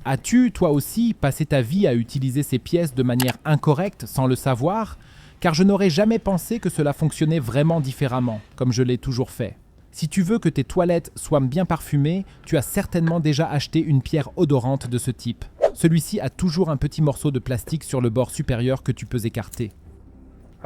As-tu, toi aussi, passé ta vie à utiliser ces pièces de manière incorrecte sans le savoir? Car je n'aurais jamais pensé que cela fonctionnait vraiment différemment, comme je l'ai toujours fait. Si tu veux que tes toilettes soient bien parfumées, tu as certainement déjà acheté une pierre odorante de ce type. Celui-ci a toujours un petit morceau de plastique sur le bord supérieur que tu peux écarter.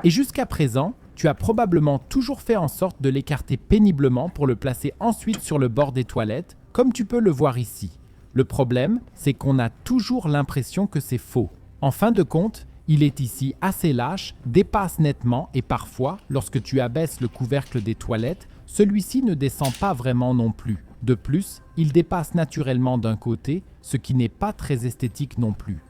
Et jusqu'à présent, tu as probablement toujours fait en sorte de l'écarter péniblement pour le placer ensuite sur le bord des toilettes, comme tu peux le voir ici. Le problème, c'est qu'on a toujours l'impression que c'est faux. En fin de compte, il est ici assez lâche, dépasse nettement et parfois, lorsque tu abaisses le couvercle des toilettes, celui-ci ne descend pas vraiment non plus. De plus, il dépasse naturellement d'un côté, ce qui n'est pas très esthétique non plus.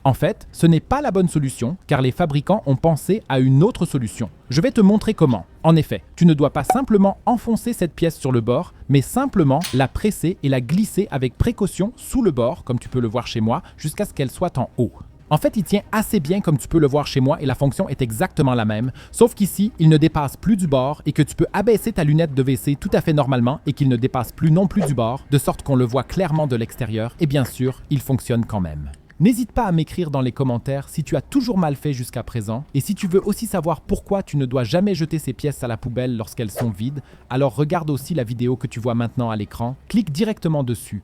En fait, ce n'est pas la bonne solution car les fabricants ont pensé à une autre solution. Je vais te montrer comment. En effet, tu ne dois pas simplement enfoncer cette pièce sur le bord, mais simplement la presser et la glisser avec précaution sous le bord, comme tu peux le voir chez moi, jusqu'à ce qu'elle soit en haut. En fait, il tient assez bien comme tu peux le voir chez moi et la fonction est exactement la même, sauf qu'ici, il ne dépasse plus du bord et que tu peux abaisser ta lunette de WC tout à fait normalement et qu'il ne dépasse plus non plus du bord, de sorte qu'on le voit clairement de l'extérieur et bien sûr, il fonctionne quand même. N'hésite pas à m'écrire dans les commentaires si tu as toujours mal fait jusqu'à présent et si tu veux aussi savoir pourquoi tu ne dois jamais jeter ces pièces à la poubelle lorsqu'elles sont vides, alors regarde aussi la vidéo que tu vois maintenant à l'écran, clique directement dessus.